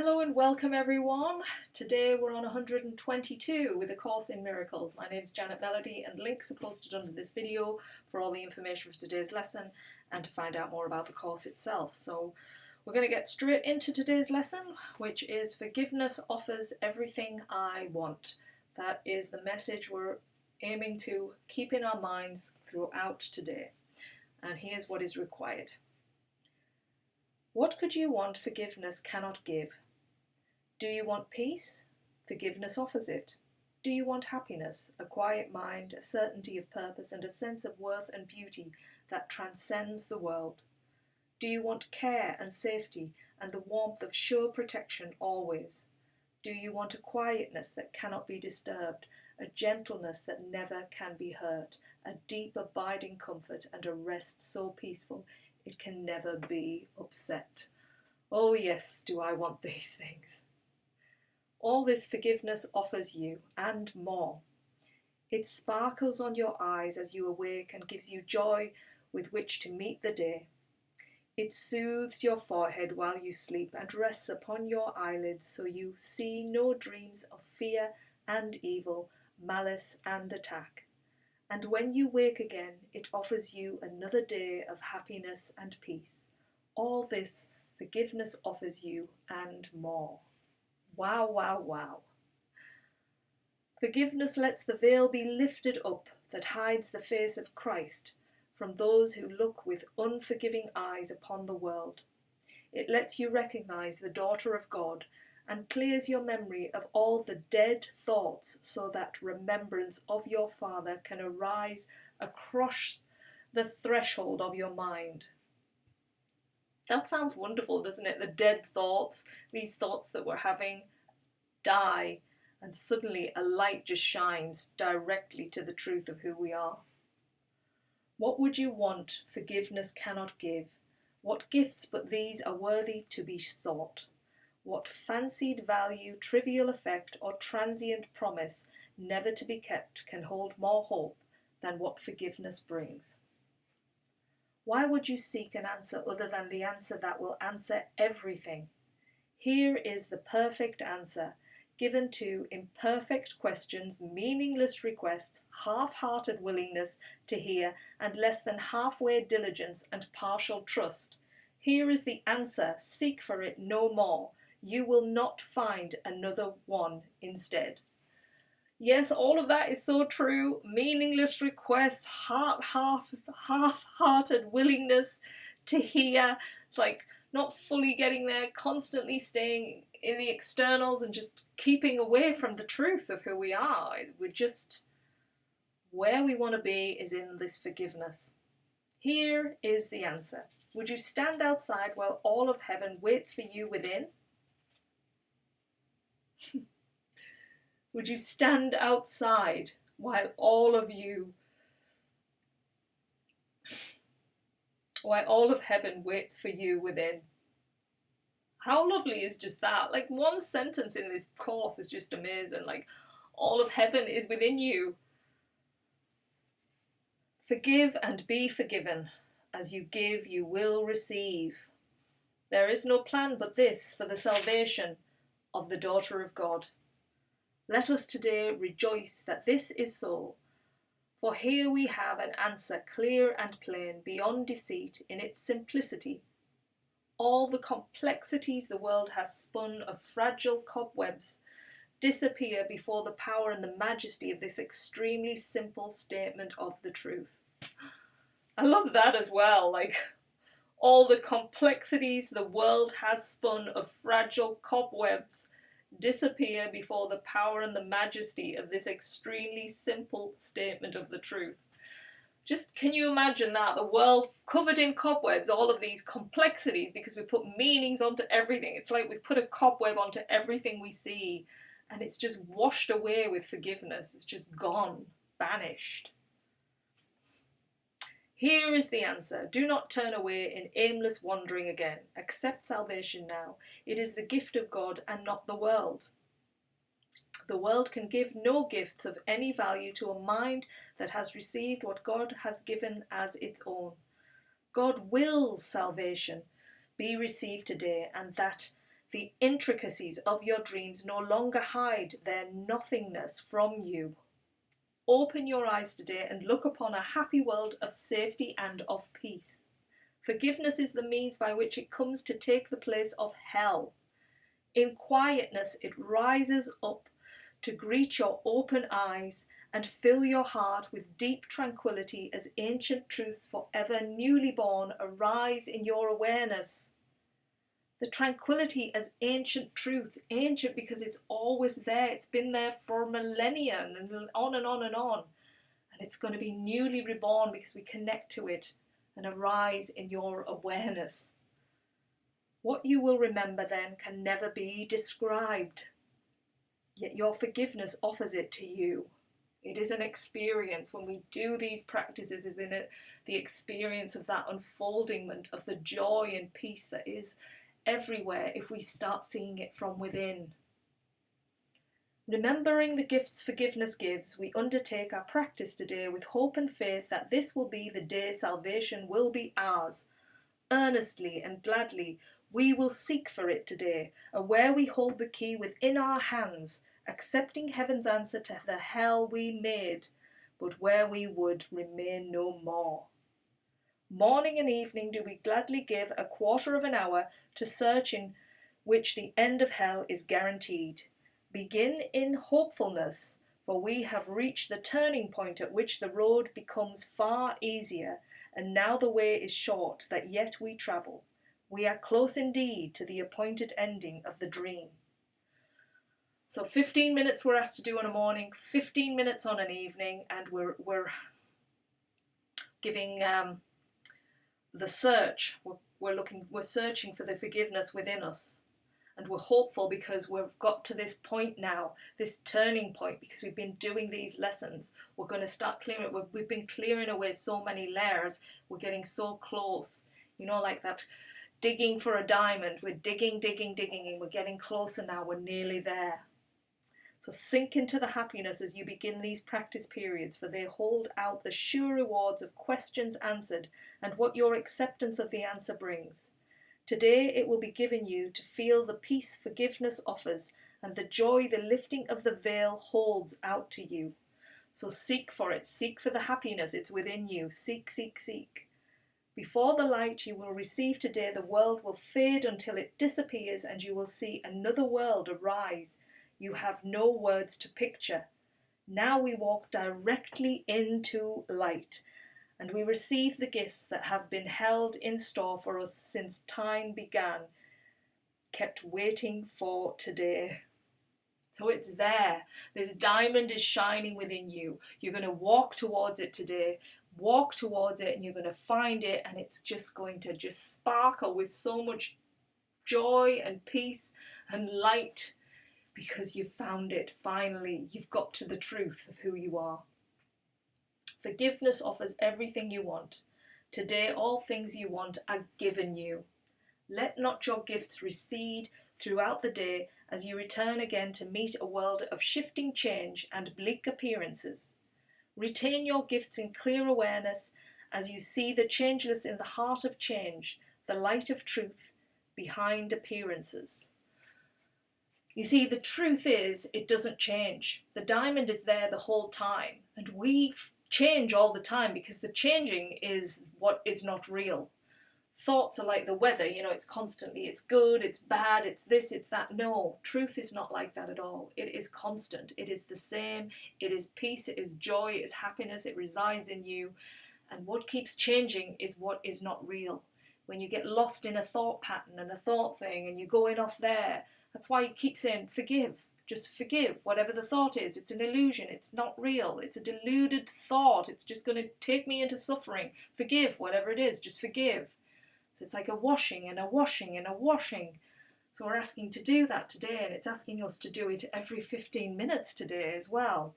Hello and welcome everyone. Today we're on 122 with a course in miracles. My name's Janet Melody and links are posted under this video for all the information for today's lesson and to find out more about the course itself. So we're going to get straight into today's lesson, which is forgiveness offers everything I want. That is the message we're aiming to keep in our minds throughout today. And here's what is required. What could you want forgiveness cannot give? Do you want peace? Forgiveness offers it. Do you want happiness, a quiet mind, a certainty of purpose, and a sense of worth and beauty that transcends the world? Do you want care and safety and the warmth of sure protection always? Do you want a quietness that cannot be disturbed, a gentleness that never can be hurt, a deep abiding comfort and a rest so peaceful it can never be upset? Oh yes, do I want these things. All this forgiveness offers you, and more. It sparkles on your eyes as you awake and gives you joy with which to meet the day. It soothes your forehead while you sleep and rests upon your eyelids so you see no dreams of fear and evil, malice and attack. And when you wake again, it offers you another day of happiness and peace. All this forgiveness offers you, and more. Wow, wow, wow. Forgiveness lets the veil be lifted up that hides the face of Christ from those who look with unforgiving eyes upon the world. It lets you recognize the daughter of God and clears your memory of all the dead thoughts so that remembrance of your Father can arise across the threshold of your mind. That sounds wonderful, doesn't it? The dead thoughts, these thoughts that we're having, die, and suddenly a light just shines directly to the truth of who we are. What would you want forgiveness cannot give? What gifts but these are worthy to be sought? What fancied value, trivial effect, or transient promise never to be kept can hold more hope than what forgiveness brings? Why would you seek an answer other than the answer that will answer everything? Here is the perfect answer, given to imperfect questions, meaningless requests, half-hearted willingness to hear, and less than halfway diligence and partial trust. Here is the answer, seek for it no more. You will not find another one instead. Yes, all of that is so true. Meaningless requests, half-hearted willingness to hear. It's like not fully getting there, constantly staying in the externals and just keeping away from the truth of who we are. We're just, where we want to be is in this forgiveness. Here is the answer. Would you stand outside while all of heaven waits for you within? Would you stand outside while all of heaven waits for you within? How lovely is just that? Like, one sentence in this course is just amazing. Like, all of heaven is within you. Forgive and be forgiven. As you give, you will receive. There is no plan but this for the salvation of the daughter of God. Let us today rejoice that this is so, for here we have an answer clear and plain, beyond deceit, in its simplicity. All the complexities the world has spun of fragile cobwebs disappear before the power and the majesty of this extremely simple statement of the truth. I love that as well, like, all the complexities the world has spun of fragile cobwebs disappear before the power and the majesty of this extremely simple statement of the truth. Just, can you imagine that? The world covered in cobwebs, all of these complexities, because we put meanings onto everything. It's like we put a cobweb onto everything we see, and it's just washed away with forgiveness. It's just gone, banished. Here is the answer. Do not turn away in aimless wandering again. Accept salvation now. It is the gift of God and not the world. The world can give no gifts of any value to a mind that has received what God has given as its own. God wills salvation be received today, and that The intricacies of your dreams no longer hide their nothingness from you. Open your eyes today and look upon a happy world of safety and of peace. Forgiveness is the means by which it comes to take the place of hell. In quietness it rises up to greet your open eyes and fill your heart with deep tranquility as ancient truths forever newly born arise in your awareness. The tranquility as ancient truth, ancient because it's always there, it's been there for millennia and on and on and on. And it's going to be newly reborn because we connect to it and arise in your awareness. What you will remember then can never be described, yet your forgiveness offers it to you. It is an experience. When we do these practices, is in it the experience of that unfoldment of the joy and peace that is everywhere if we start seeing it from within. Remembering the gifts forgiveness gives, we undertake our practice today with hope and faith that this will be the day salvation will be ours. Earnestly and gladly we will seek for it today, aware we hold the key within our hands, accepting heaven's answer to the hell we made, but where we would remain no more. Morning and evening do we gladly give a quarter of an hour to search in which the end of hell is guaranteed. Begin in hopefulness, for we have reached the turning point at which the road becomes far easier, and now the way is short that yet we travel. We are close indeed to the appointed ending of the dream. So 15 minutes we're asked to do in a morning, 15 minutes on an evening, and we're giving the search. We're searching for the forgiveness within us. And we're hopeful because we've got to this point now, this turning point, because we've been doing these lessons. We're going to start clearing it. We've been clearing away so many layers. We're getting so close. You know, like that digging for a diamond. We're digging, and we're getting closer now. We're nearly there. So sink into the happiness as you begin these practice periods, for they hold out the sure rewards of questions answered and what your acceptance of the answer brings. Today it will be given you to feel the peace forgiveness offers and the joy the lifting of the veil holds out to you. So seek for it, seek for the happiness, it's within you, seek. Before the light you will receive today, the world will fade until it disappears and you will see another world arise. You have no words to picture. Now we walk directly into light, and we receive the gifts that have been held in store for us since time began, kept waiting for today. So it's there. This diamond is shining within you. You're going to walk towards it today. Walk towards it and you're going to find it, and it's just going to just sparkle with so much joy and peace and light. Because you've found it, finally. You've got to the truth of who you are. Forgiveness offers everything you want. Today all things you want are given you. Let not your gifts recede throughout the day as you return again to meet a world of shifting change and bleak appearances. Retain your gifts in clear awareness as you see the changeless in the heart of change, the light of truth behind appearances. You see, the truth is, it doesn't change. The diamond is there the whole time, and we change all the time because the changing is what is not real. Thoughts are like the weather, you know, it's constantly, it's good, it's bad, it's this, it's that. No, truth is not like that at all. It is constant. It is the same. It is peace, it is joy, it is happiness, it resides in you. And what keeps changing is what is not real. When you get lost in a thought pattern and a thought thing and you're going off there, that's why you keep saying forgive. Just forgive. Whatever the thought is, it's an illusion. It's not real. It's a deluded thought. It's just going to take me into suffering. Forgive. Whatever it is, just forgive. So it's like a washing and a washing and a washing. So we're asking to do that today, and it's asking us to do it every 15 minutes today as well.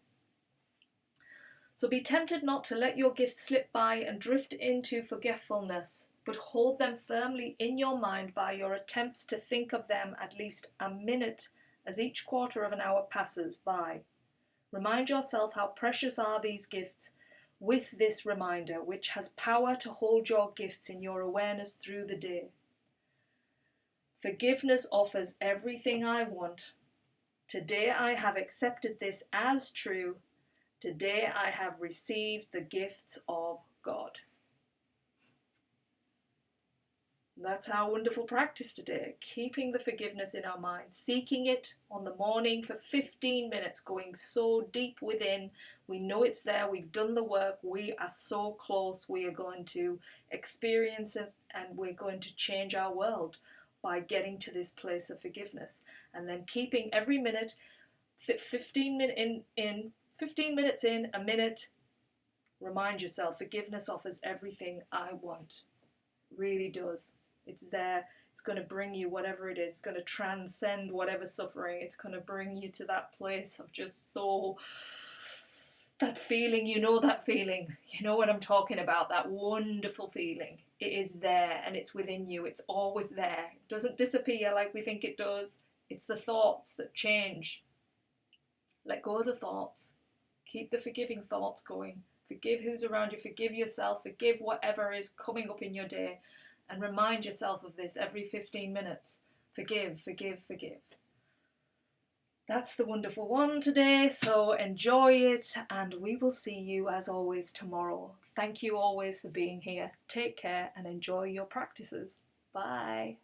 So be tempted not to let your gifts slip by and drift into forgetfulness, but hold them firmly in your mind by your attempts to think of them at least a minute as each quarter of an hour passes by. Remind yourself how precious are these gifts with this reminder, which has power to hold your gifts in your awareness through the day. Forgiveness offers everything I want. Today I have accepted this as true. Today I have received the gifts of God. That's our wonderful practice today, keeping the forgiveness in our minds, seeking it on the morning for 15 minutes, going so deep within. We know it's there, we've done the work, we are so close, we are going to experience it and we're going to change our world by getting to this place of forgiveness. And then keeping every minute, 15 minutes in, a minute, remind yourself, forgiveness offers everything I want. Really does. It's there. It's going to bring you whatever it is. It's going to transcend whatever suffering. It's going to bring you to that place of just that feeling, that feeling. You know what I'm talking about, that wonderful feeling. It is there and it's within you. It's always there. It doesn't disappear like we think it does. It's the thoughts that change. Let go of the thoughts. Keep the forgiving thoughts going. Forgive who's around you. Forgive yourself. Forgive whatever is coming up in your day. And remind yourself of this every 15 minutes. Forgive, forgive, forgive. That's the wonderful one today. So enjoy it. And we will see you as always tomorrow. Thank you always for being here. Take care and enjoy your practices. Bye.